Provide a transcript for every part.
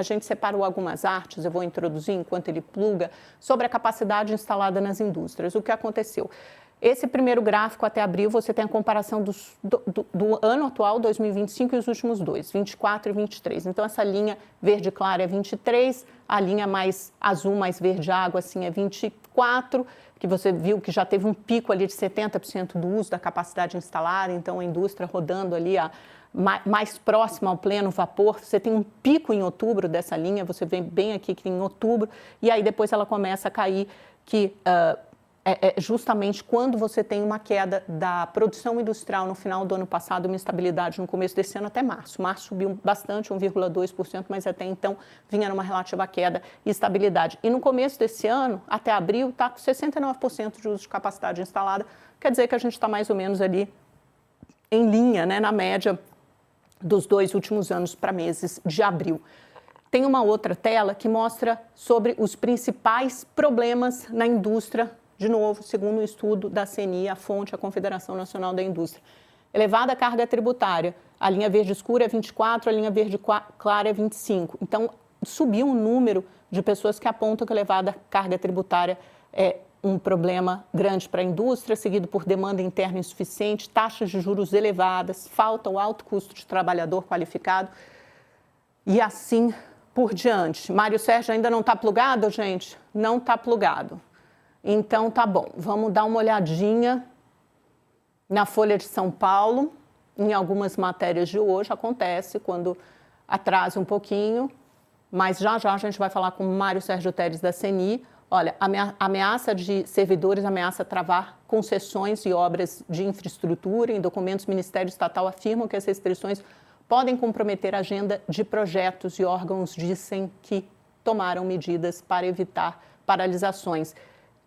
A gente separou algumas artes, eu vou introduzir enquanto ele pluga, sobre a capacidade instalada nas indústrias. O que aconteceu? Esse primeiro gráfico até abril, você tem a comparação do ano atual, 2025, e os últimos dois, 24 e 23. Então, essa linha verde clara é 23, a linha mais azul, mais verde água, assim, é 24, que você viu que já teve um pico ali de 70% do uso da capacidade instalada, então a indústria rodando ali mais próxima ao pleno vapor. Você tem um pico em outubro dessa linha, você vê bem aqui que em outubro, e aí depois ela começa a cair, que é justamente quando você tem uma queda da produção industrial no final do ano passado, uma estabilidade no começo desse ano até março. Março subiu bastante, 1,2%, mas até então vinha numa relativa queda e estabilidade. E no começo desse ano, até abril, está com 69% de uso de capacidade instalada, quer dizer que a gente está mais ou menos ali em linha, né, na média dos 2 últimos anos para meses de abril. Tem uma outra tela que mostra sobre os principais problemas na indústria, de novo, segundo o estudo da CNI, a fonte, a Confederação Nacional da Indústria. Elevada carga tributária, a linha verde escura é 24, a linha verde clara é 25. Então, subiu o número de pessoas que apontam que a elevada carga tributária é um problema grande para a indústria, seguido por demanda interna insuficiente, taxas de juros elevadas, falta o alto custo de trabalhador qualificado e assim por diante. Mário Sérgio ainda não está plugado, gente? Não está plugado. Então, tá bom. Vamos dar uma olhadinha na Folha de São Paulo. Em algumas matérias de hoje acontece quando atrasa um pouquinho, mas já já a gente vai falar com o Mário Sérgio Telles da CNI. Olha, a ameaça de servidores ameaça travar concessões e obras de infraestrutura. Em documentos, o Ministério Estatal afirma que as restrições podem comprometer a agenda de projetos e órgãos dizem que tomaram medidas para evitar paralisações.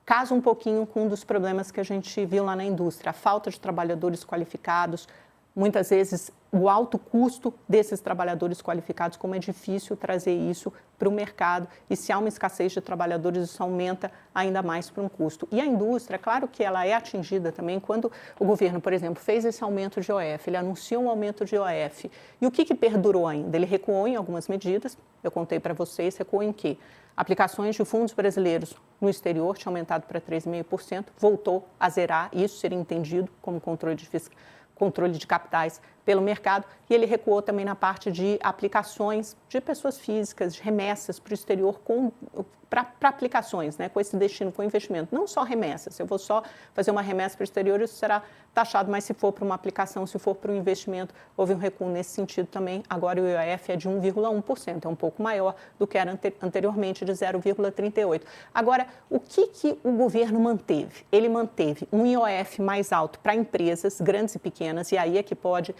Casa um pouquinho com um dos problemas que a gente viu lá na indústria, a falta de trabalhadores qualificados, muitas vezes o alto custo desses trabalhadores qualificados, como é difícil trazer isso para o mercado, e se há uma escassez de trabalhadores, isso aumenta ainda mais para um custo. E a indústria, claro que ela é atingida também quando o governo, por exemplo, fez esse aumento de IOF, ele anunciou um aumento de IOF. E o que perdurou ainda? Ele recuou em algumas medidas, eu contei para vocês, recuou em quê? Aplicações de fundos brasileiros no exterior tinha aumentado para 3,5%, voltou a zerar, isso seria entendido como controle de capitais pelo mercado, e ele recuou também na parte de aplicações de pessoas físicas, de remessas para o exterior para aplicações, né, com esse destino, com investimento. Não só remessas, se eu vou só fazer uma remessa para o exterior, isso será taxado, mas se for para uma aplicação, se for para um investimento, houve um recuo nesse sentido também. Agora o IOF é de 1,1%, é um pouco maior do que era anteriormente, de 0,38%. Agora, o que o governo manteve? Ele manteve um IOF mais alto para empresas grandes e pequenas, e aí é que pode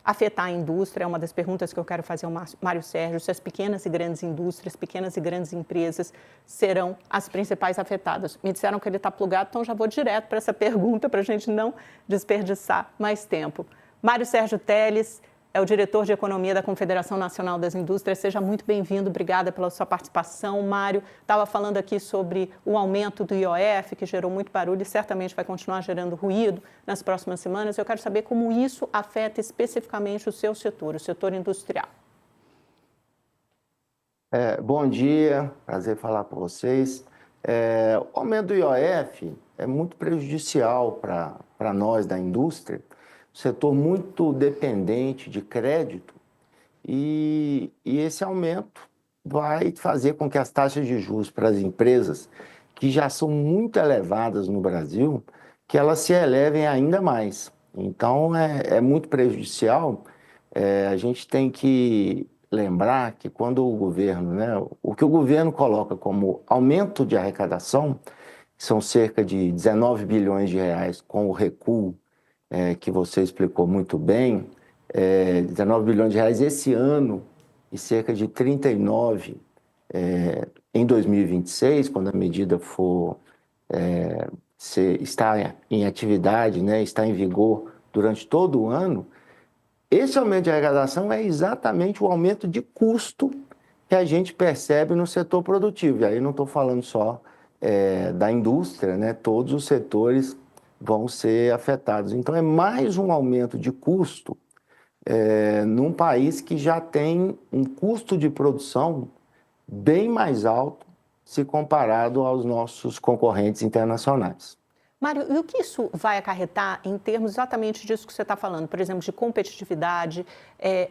afetar a indústria. É uma das perguntas que eu quero fazer ao Mário Sérgio, se as pequenas e grandes indústrias, pequenas e grandes empresas serão as principais afetadas. Me disseram que ele está plugado, então já vou direto para essa pergunta, para a gente não desperdiçar mais tempo. Mário Sérgio Telles é o diretor de Economia da Confederação Nacional das Indústrias. Seja muito bem-vindo, obrigada pela sua participação. Mário estava falando aqui sobre o aumento do IOF, que gerou muito barulho e certamente vai continuar gerando ruído nas próximas semanas. Eu quero saber como isso afeta especificamente o seu setor, o setor industrial. Bom dia, prazer falar com vocês. O aumento do IOF é muito prejudicial para nós da indústria, setor muito dependente de crédito, e esse aumento vai fazer com que as taxas de juros para as empresas, que já são muito elevadas no Brasil, que elas se elevem ainda mais. Então, é muito prejudicial. A gente tem que lembrar que quando o governo, né, o que o governo coloca como aumento de arrecadação, que são cerca de 19 bilhões de reais com o recuo que você explicou muito bem, 19 bilhões de reais esse ano e cerca de 39 em 2026, quando a medida for estar em atividade, né, estar em vigor durante todo o ano. Esse aumento de arrecadação é exatamente o aumento de custo que a gente percebe no setor produtivo. E aí não estou falando só da indústria, né? Todos os setores vão ser afetados. Então, é mais um aumento de custo num país que já tem um custo de produção bem mais alto se comparado aos nossos concorrentes internacionais. Mário, e o que isso vai acarretar em termos exatamente disso que você está falando, por exemplo, de competitividade?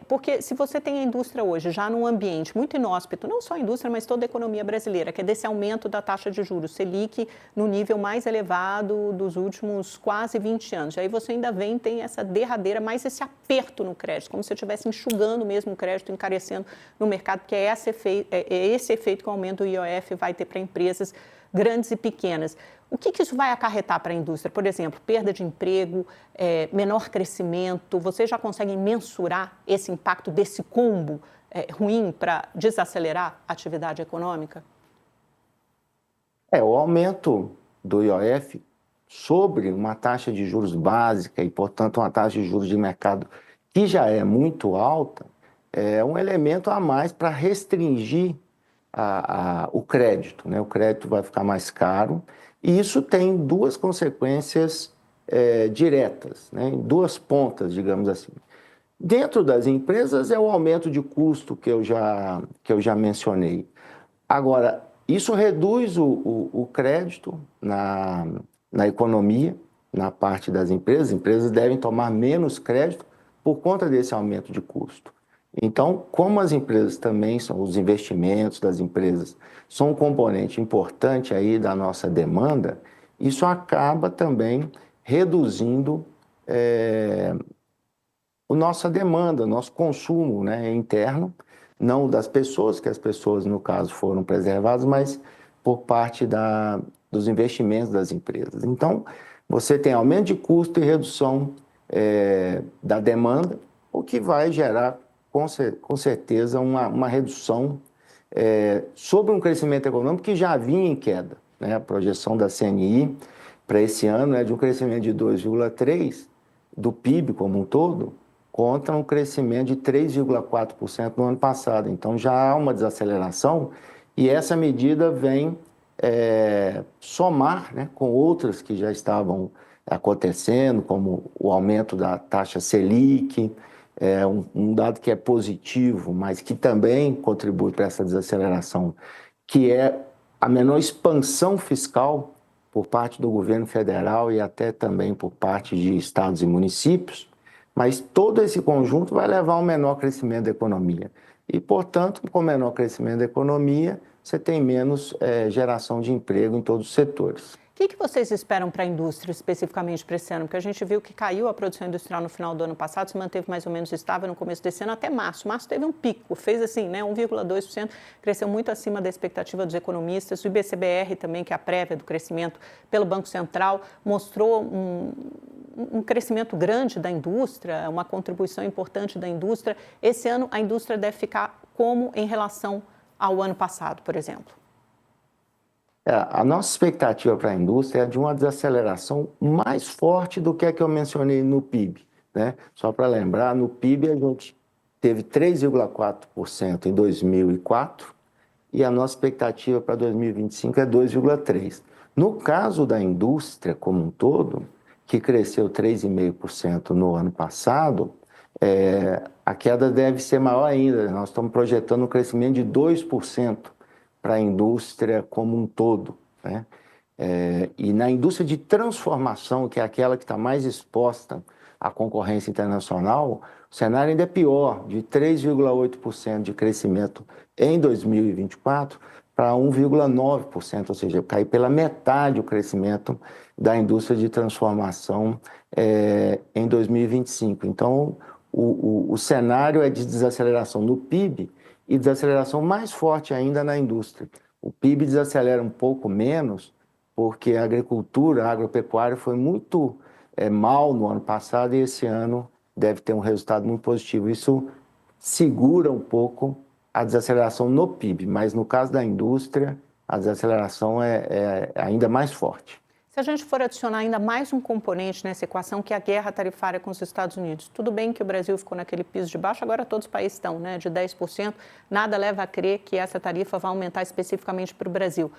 Porque se você tem a indústria hoje já num ambiente muito inóspito, não só a indústria, mas toda a economia brasileira, que é desse aumento da taxa de juros, Selic no nível mais elevado dos últimos quase 20 anos. E aí você ainda tem essa derradeira, mais esse aperto no crédito, como se estivesse enxugando mesmo o crédito, encarecendo no mercado, porque é esse efeito que o aumento do IOF vai ter para empresas grandes e pequenas. O que isso vai acarretar para a indústria? Por exemplo, perda de emprego, menor crescimento. Vocês já conseguem mensurar esse impacto desse combo ruim para desacelerar a atividade econômica? O aumento do IOF sobre uma taxa de juros básica e, portanto, uma taxa de juros de mercado que já é muito alta, é um elemento a mais para restringir o crédito, né? O crédito vai ficar mais caro e isso tem duas consequências diretas, né? Em duas pontas, digamos assim. Dentro das empresas é o aumento de custo que eu já mencionei. Agora, isso reduz o crédito na economia, na parte das empresas. As empresas devem tomar menos crédito por conta desse aumento de custo. Então, como as empresas também são, os investimentos das empresas são um componente importante aí da nossa demanda, isso acaba também reduzindo a nossa demanda, nosso consumo, né, interno, não das pessoas, que as pessoas, no caso, foram preservadas, mas por parte dos investimentos das empresas. Então, você tem aumento de custo e redução da demanda, o que vai gerar, com certeza, uma redução sobre um crescimento econômico que já vinha em queda, né? A projeção da CNI para esse ano é de um crescimento de 2,3% do PIB como um todo, contra um crescimento de 3,4% no ano passado. Então, já há uma desaceleração e essa medida vem somar, né, com outras que já estavam acontecendo, como o aumento da taxa Selic, um dado que é positivo, mas que também contribui para essa desaceleração, que é a menor expansão fiscal por parte do governo federal e até também por parte de estados e municípios, mas todo esse conjunto vai levar a um menor crescimento da economia. E, portanto, com menor crescimento da economia, você tem menos geração de emprego em todos os setores. O que vocês esperam para a indústria, especificamente para esse ano? Porque a gente viu que caiu a produção industrial no final do ano passado, se manteve mais ou menos estável no começo desse ano até março. Março teve um pico, fez assim, né, 1,2%, cresceu muito acima da expectativa dos economistas. O IBCBR também, que é a prévia do crescimento pelo Banco Central, mostrou um crescimento grande da indústria, uma contribuição importante da indústria. Esse ano a indústria deve ficar como em relação ao ano passado, por exemplo? A nossa expectativa para a indústria é de uma desaceleração mais forte do que a que eu mencionei no PIB, né? Só para lembrar, no PIB a gente teve 3,4% em 2004 e a nossa expectativa para 2025 é 2,3%. No caso da indústria como um todo, que cresceu 3,5% no ano passado, a queda deve ser maior ainda. Nós estamos projetando um crescimento de 2% para a indústria como um todo, né? E na indústria de transformação, que é aquela que está mais exposta à concorrência internacional, o cenário ainda é pior, de 3,8% de crescimento em 2024 para 1,9%, ou seja, cai pela metade o crescimento da indústria de transformação em 2025. Então, o cenário é de desaceleração no PIB e desaceleração mais forte ainda na indústria. O PIB desacelera um pouco menos porque a agricultura, a agropecuária foi muito mal no ano passado e esse ano deve ter um resultado muito positivo. Isso segura um pouco a desaceleração no PIB, mas no caso da indústria, a desaceleração é ainda mais forte. Se a gente for adicionar ainda mais um componente nessa equação, que é a guerra tarifária com os Estados Unidos, tudo bem que o Brasil ficou naquele piso de baixo, agora todos os países estão, né, de 10%, nada leva a crer que essa tarifa vai aumentar especificamente para o Brasil.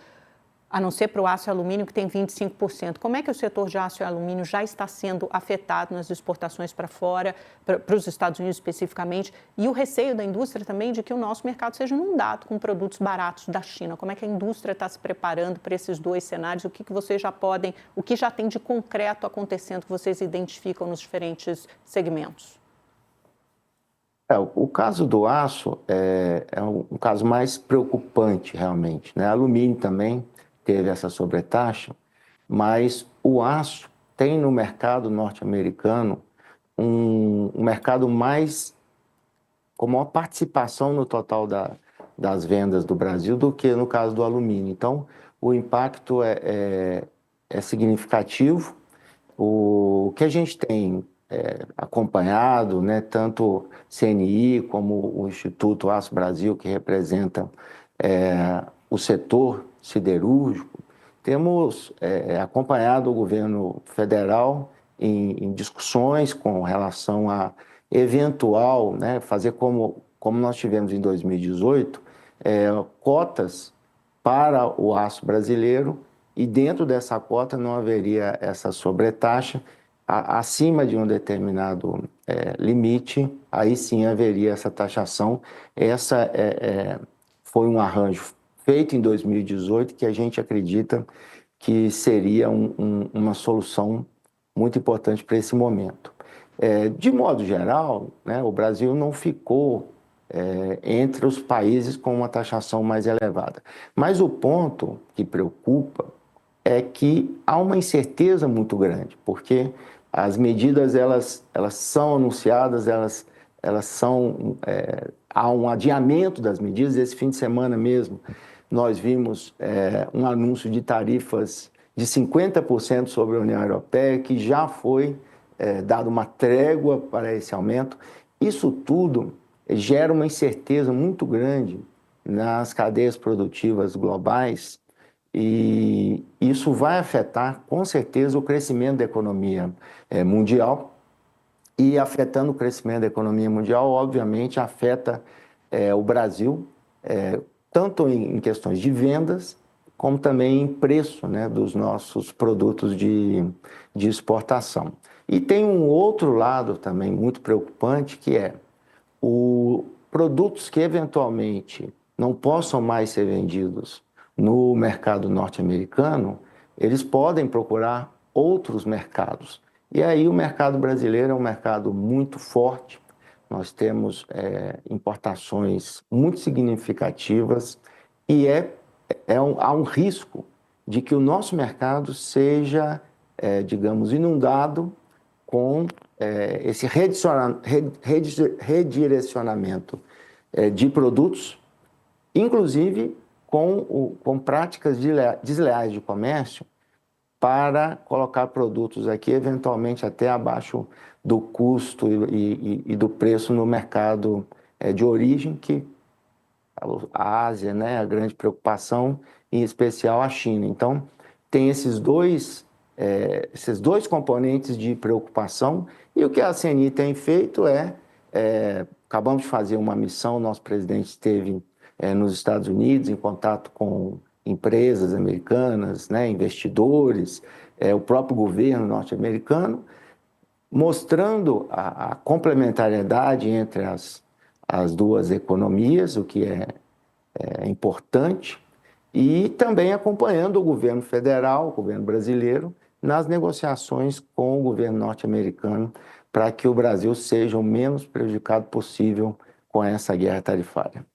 A não ser para o aço e alumínio, que tem 25%. Como é que o setor de aço e alumínio já está sendo afetado nas exportações para fora, para os Estados Unidos especificamente, e o receio da indústria também de que o nosso mercado seja inundado com produtos baratos da China? Como é que a indústria está se preparando para esses dois cenários? O que vocês já podem, o que já tem de concreto acontecendo que vocês identificam nos diferentes segmentos? O caso do aço é um caso mais preocupante, realmente, né? Alumínio também teve essa sobretaxa, mas o aço tem no mercado norte-americano um mercado mais com maior participação no total das vendas do Brasil do que no caso do alumínio. Então, o impacto é significativo. O que a gente tem acompanhado, né, tanto CNI como o Instituto Aço Brasil, que representa o setor siderúrgico, temos acompanhado o governo federal em discussões com relação a eventual, né, fazer como nós tivemos em 2018, cotas para o aço brasileiro, e dentro dessa cota não haveria essa sobretaxa. Acima de um determinado limite, aí sim haveria essa taxação. Essa foi um arranjo feito em 2018 que a gente acredita que seria uma solução muito importante para esse momento. De modo geral, né, o Brasil não ficou entre os países com uma taxação mais elevada. Mas o ponto que preocupa é que há uma incerteza muito grande, porque as medidas elas são anunciadas, há um adiamento das medidas. Esse fim de semana mesmo nós vimos um anúncio de tarifas de 50% sobre a União Europeia, que já foi dado uma trégua para esse aumento. Isso tudo gera uma incerteza muito grande nas cadeias produtivas globais, e isso vai afetar, com certeza, o crescimento da economia mundial. E afetando o crescimento da economia mundial, obviamente, afeta o Brasil, tanto em questões de vendas, como também em preço, né, dos nossos produtos de exportação. E tem um outro lado também muito preocupante, que é produtos que eventualmente não possam mais ser vendidos no mercado norte-americano, eles podem procurar outros mercados. E aí o mercado brasileiro é um mercado muito forte. Nós temos importações muito significativas, e há um risco de que o nosso mercado seja, digamos, inundado com esse redirecionamento de produtos, inclusive com práticas desleais de comércio, para colocar produtos aqui, eventualmente até abaixo do custo e do preço no mercado de origem, que a Ásia, né, a grande preocupação, em especial a China. Então, tem esses dois componentes de preocupação, e o que a CNI tem feito acabamos de fazer uma missão, o nosso presidente esteve nos Estados Unidos, em contato com empresas americanas, né, investidores, o próprio governo norte-americano, mostrando a complementariedade entre as duas economias, o que é importante, e também acompanhando o governo federal, o governo brasileiro, nas negociações com o governo norte-americano, para que o Brasil seja o menos prejudicado possível com essa guerra tarifária.